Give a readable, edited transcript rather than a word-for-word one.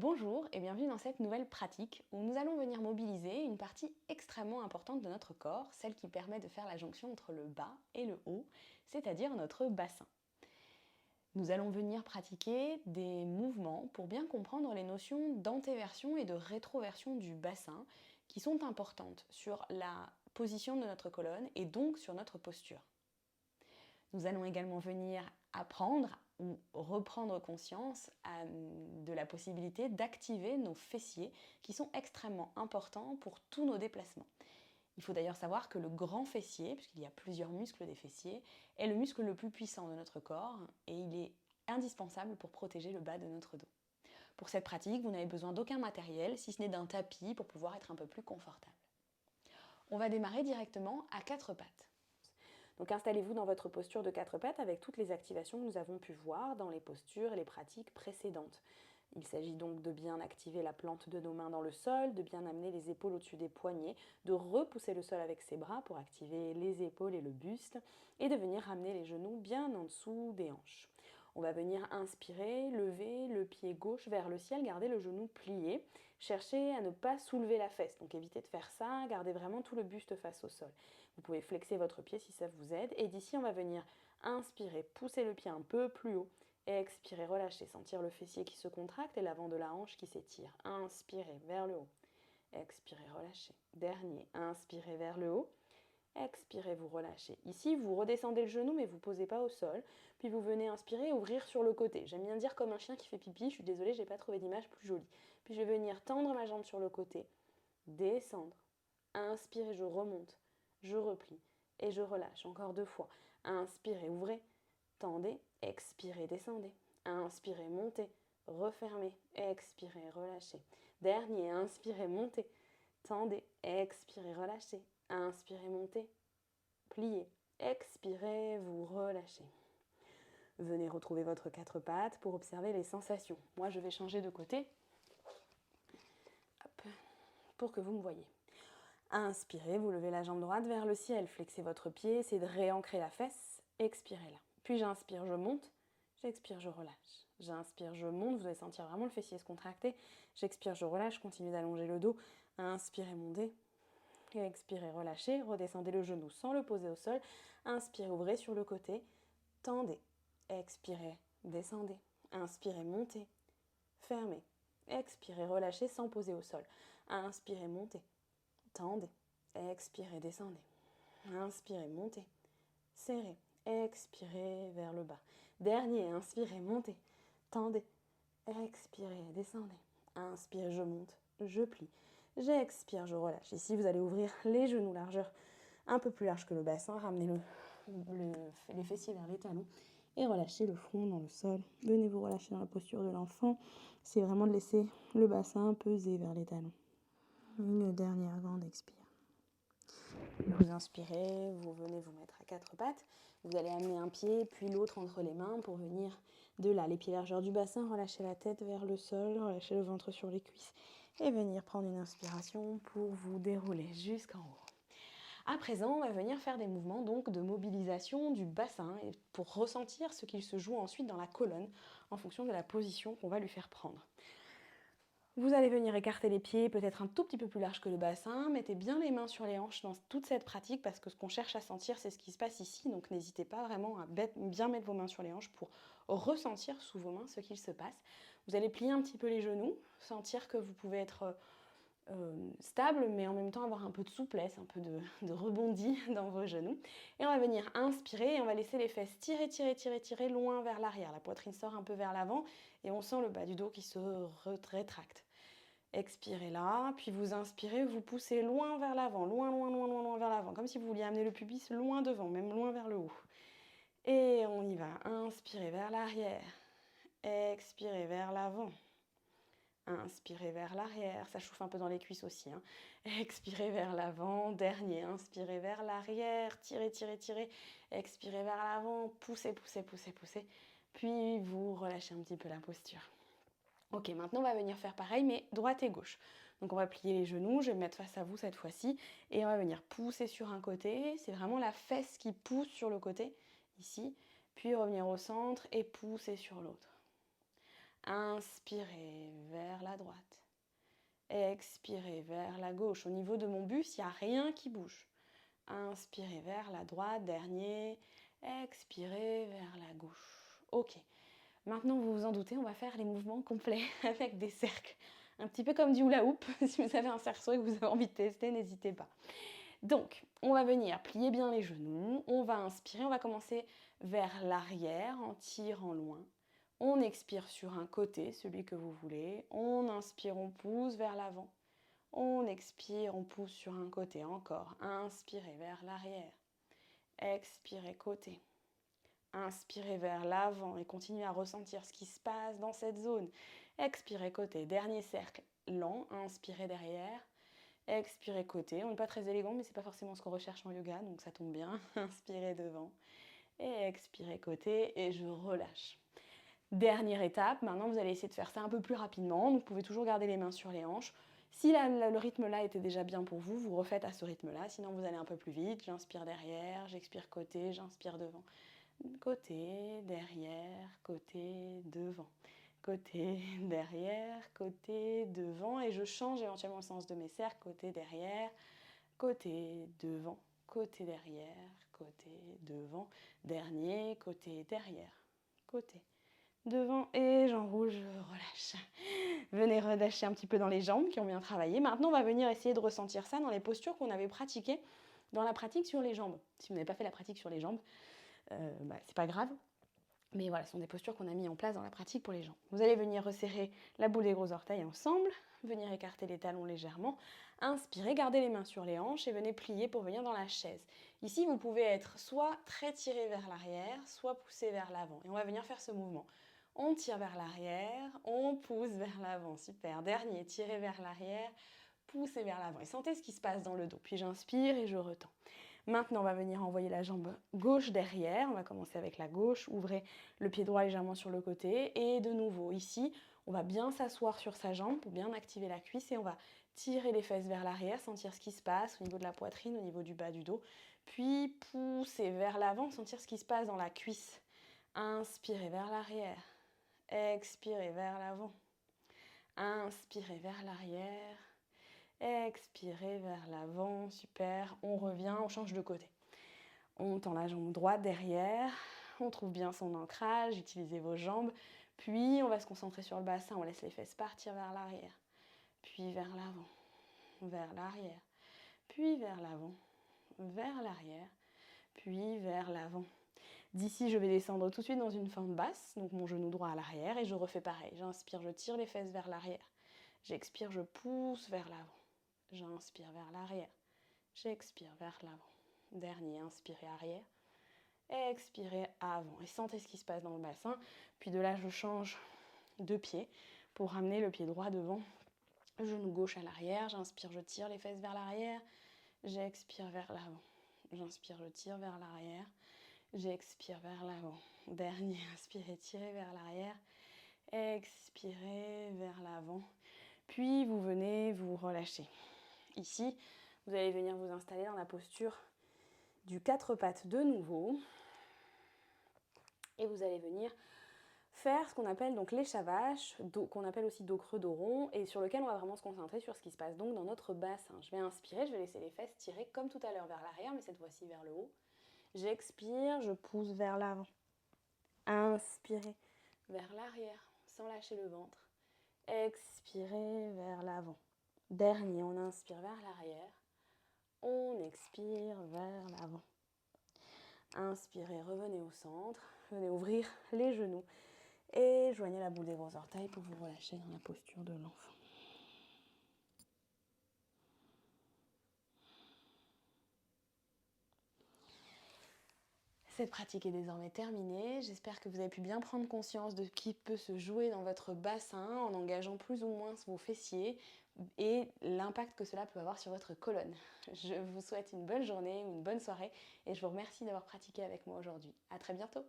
Bonjour et bienvenue dans cette nouvelle pratique où nous allons venir mobiliser une partie extrêmement importante de notre corps, celle qui permet de faire la jonction entre le bas et le haut, c'est-à-dire notre bassin. Nous allons venir pratiquer des mouvements pour bien comprendre les notions d'antéversion et de rétroversion du bassin qui sont importantes sur la position de notre colonne et donc sur notre posture. Nous allons également venir apprendre ou reprendre conscience de la possibilité d'activer nos fessiers qui sont extrêmement importants pour tous nos déplacements. Il faut d'ailleurs savoir que le grand fessier, puisqu'il y a plusieurs muscles des fessiers, est le muscle le plus puissant de notre corps et il est indispensable pour protéger le bas de notre dos. Pour cette pratique, vous n'avez besoin d'aucun matériel, si ce n'est d'un tapis pour pouvoir être un peu plus confortable. On va démarrer directement à quatre pattes. Donc installez-vous dans votre posture de quatre pattes avec toutes les activations que nous avons pu voir dans les postures et les pratiques précédentes. Il s'agit donc de bien activer la plante de nos mains dans le sol, de bien amener les épaules au-dessus des poignets, de repousser le sol avec ses bras pour activer les épaules et le buste, et de venir ramener les genoux bien en dessous des hanches. On va venir inspirer, lever le pied gauche vers le ciel, garder le genou plié. Cherchez à ne pas soulever la fesse, donc évitez de faire ça, gardez vraiment tout le buste face au sol. Vous pouvez flexer votre pied si ça vous aide. Et d'ici, on va venir inspirer, pousser le pied un peu plus haut. Expirer, relâcher, sentir le fessier qui se contracte et l'avant de la hanche qui s'étire. Inspirez vers le haut. Expirez, relâchez. Dernier, inspirez vers le haut. Expirez, vous relâchez. Ici, vous redescendez le genou, mais vous ne posez pas au sol. Puis vous venez inspirer et ouvrir sur le côté. J'aime bien dire comme un chien qui fait pipi. Je suis désolée, je n'ai pas trouvé d'image plus jolie. Puis je vais venir tendre ma jambe sur le côté. Descendre. Inspirez, je remonte. Je replie. Et je relâche. Encore deux fois. Inspirez, ouvrez. Tendez. Expirez, descendez. Inspirez, montez. Refermez. Expirez, relâchez. Dernier, inspirez, montez. Tendez. Expirez, relâchez. Inspirez, montez, pliez, expirez, vous relâchez. Venez retrouver votre quatre pattes pour observer les sensations. Moi, je vais changer de côté. Hop, pour que vous me voyez. Inspirez, vous levez la jambe droite vers le ciel, flexez votre pied, essayez de réancrer la fesse, expirez là. Puis j'inspire, je monte, j'expire, je relâche. J'inspire, je monte, vous allez sentir vraiment le fessier se contracter. J'expire, je relâche, continuez d'allonger le dos. Inspirez, montez. Expirez, relâchez, redescendez le genou sans le poser au sol. Inspirez, ouvrez sur le côté, tendez. Expirez, descendez. Inspirez, montez, fermez. Expirez, relâchez sans poser au sol. Inspirez, montez, tendez. Expirez, descendez. Inspirez, montez, serrez. Expirez vers le bas. Dernier, inspirez, montez, tendez. Expirez, descendez. Inspire, je monte, je plie. J'expire, je relâche. Ici, vous allez ouvrir les genoux largeur un peu plus large que le bassin. Ramenez les fessiers vers les talons et relâchez le front dans le sol. Venez vous relâcher dans la posture de l'enfant. C'est vraiment de laisser le bassin peser vers les talons. Une dernière grande expire. Vous inspirez, vous venez vous mettre à quatre pattes. Vous allez amener un pied puis l'autre entre les mains pour venir de là, les pieds largeur du bassin, relâcher la tête vers le sol, relâcher le ventre sur les cuisses et venir prendre une inspiration pour vous dérouler jusqu'en haut. À présent, on va venir faire des mouvements donc de mobilisation du bassin et pour ressentir ce qu'il se joue ensuite dans la colonne en fonction de la position qu'on va lui faire prendre. Vous allez venir écarter les pieds, peut-être un tout petit peu plus large que le bassin. Mettez bien les mains sur les hanches dans toute cette pratique parce que ce qu'on cherche à sentir, c'est ce qui se passe ici. Donc n'hésitez pas vraiment à bien mettre vos mains sur les hanches pour ressentir sous vos mains ce qu'il se passe. Vous allez plier un petit peu les genoux, sentir que vous pouvez être stable, mais en même temps avoir un peu de souplesse, un peu de rebondi dans vos genoux. Et on va venir inspirer et on va laisser les fesses tirer, tirer, tirer, tirer loin vers l'arrière. La poitrine sort un peu vers l'avant et on sent le bas du dos qui se rétracte. Expirez là, puis vous inspirez, vous poussez loin vers l'avant, loin, loin, loin, loin, loin vers l'avant, comme si vous vouliez amener le pubis loin devant, même loin vers le haut. Et on y va. Inspirez vers l'arrière, expirez vers l'avant. Inspirez vers l'arrière, ça chauffe un peu dans les cuisses aussi. Hein. Expirez vers l'avant, dernier, inspirez vers l'arrière, tirez, tirez, tirez. Expirez vers l'avant, poussez, poussez, poussez, poussez. Puis vous relâchez un petit peu la posture. Ok, maintenant on va venir faire pareil, mais droite et gauche. Donc on va plier les genoux, je vais me mettre face à vous cette fois-ci, et on va venir pousser sur un côté. C'est vraiment la fesse qui pousse sur le côté, ici. Puis revenir au centre et pousser sur l'autre. Inspirez vers la droite. Expirez vers la gauche. Au niveau de mon buste, il n'y a rien qui bouge. Inspirez vers la droite, dernier. Expirez vers la gauche. Ok. Maintenant, vous vous en doutez, on va faire les mouvements complets avec des cercles. Un petit peu comme du hula hoop. Si vous avez un cerceau et que vous avez envie de tester, n'hésitez pas. Donc, on va venir plier bien les genoux. On va inspirer, on va commencer vers l'arrière en tirant loin. On expire sur un côté, celui que vous voulez. On inspire, on pousse vers l'avant. On expire, on pousse sur un côté encore. Inspirez vers l'arrière. Expirez côté. Inspirez vers l'avant et continuez à ressentir ce qui se passe dans cette zone. Expirez côté. Dernier cercle lent. Inspirez derrière. Expirez côté. On n'est pas très élégant, mais ce n'est pas forcément ce qu'on recherche en yoga, donc ça tombe bien. Inspirez devant. Et expirez côté et je relâche. Dernière étape, maintenant vous allez essayer de faire ça un peu plus rapidement. Vous pouvez toujours garder les mains sur les hanches. Si le rythme là était déjà bien pour vous, vous refaites à ce rythme là. Sinon vous allez un peu plus vite. J'inspire derrière, j'expire côté, j'inspire devant. Côté, derrière, côté, devant. Côté, derrière, côté, devant. Et je change éventuellement le sens de mes cercles. Côté, derrière, côté, devant. Côté, derrière, côté, devant. Dernier, côté, derrière, côté, devant. Et j'enroule, je relâche. Venez relâcher un petit peu dans les jambes qui ont bien travaillé. Maintenant, on va venir essayer de ressentir ça dans les postures qu'on avait pratiquées dans la pratique sur les jambes. Si vous n'avez pas fait la pratique sur les jambes, c'est pas grave. Mais voilà, ce sont des postures qu'on a mis en place dans la pratique pour les jambes. Vous allez venir resserrer la boule des gros orteils ensemble, venir écarter les talons légèrement, inspirez, gardez les mains sur les hanches et venez plier pour venir dans la chaise. Ici, vous pouvez être soit très tiré vers l'arrière, soit poussé vers l'avant. Et on va venir faire ce mouvement. On tire vers l'arrière, on pousse vers l'avant. Super. Dernier, tirez vers l'arrière, poussez vers l'avant. Et sentez ce qui se passe dans le dos. Puis j'inspire et je retends. Maintenant, on va venir envoyer la jambe gauche derrière. On va commencer avec la gauche. Ouvrez le pied droit légèrement sur le côté. Et de nouveau, ici, on va bien s'asseoir sur sa jambe pour bien activer la cuisse. Et on va tirer les fesses vers l'arrière, sentir ce qui se passe au niveau de la poitrine, au niveau du bas du dos. Puis pousser vers l'avant, sentir ce qui se passe dans la cuisse. Inspirez vers l'arrière. Expirez vers l'avant. Inspirez vers l'arrière. Expirez vers l'avant, super. On revient, on change de côté. On tend la jambe droite derrière, on trouve bien son ancrage, utilisez vos jambes. Puis on va se concentrer sur le bassin, on laisse les fesses partir vers l'arrière. Puis vers l'avant, vers l'arrière. Puis vers l'avant, vers l'arrière. Puis vers l'avant. D'ici, je vais descendre tout de suite dans une forme basse, donc mon genou droit à l'arrière, et je refais pareil. J'inspire, je tire les fesses vers l'arrière. J'expire, je pousse vers l'avant. J'inspire vers l'arrière. J'expire vers l'avant. Dernier, inspirez arrière. Expirez avant. Et sentez ce qui se passe dans le bassin. Puis de là, je change de pied pour ramener le pied droit devant. Genou gauche à l'arrière. J'inspire, je tire les fesses vers l'arrière. J'expire vers l'avant. J'inspire, je tire vers l'arrière. J'expire vers l'avant. Dernier, inspirez, tirez vers l'arrière. Expirez vers l'avant. Puis vous venez vous relâcher. Ici, vous allez venir vous installer dans la posture du 4 pattes de nouveau. Et vous allez venir faire ce qu'on appelle donc l'échavage, qu'on appelle aussi dos creux, dos rond, et sur lequel on va vraiment se concentrer sur ce qui se passe donc dans notre bassin. Je vais inspirer, je vais laisser les fesses tirer comme tout à l'heure vers l'arrière, mais cette fois-ci vers le haut. J'expire, je pousse vers l'avant. Inspirez vers l'arrière, sans lâcher le ventre. Expirez vers l'avant. Dernier, on inspire vers l'arrière. On expire vers l'avant. Inspirez, revenez au centre. Venez ouvrir les genoux. Et joignez la boule des gros orteils pour vous relâcher dans la posture de l'enfant. Cette pratique est désormais terminée. J'espère que vous avez pu bien prendre conscience de ce qui peut se jouer dans votre bassin en engageant plus ou moins vos fessiers et l'impact que cela peut avoir sur votre colonne. Je vous souhaite une bonne journée ou une bonne soirée et je vous remercie d'avoir pratiqué avec moi aujourd'hui. À très bientôt.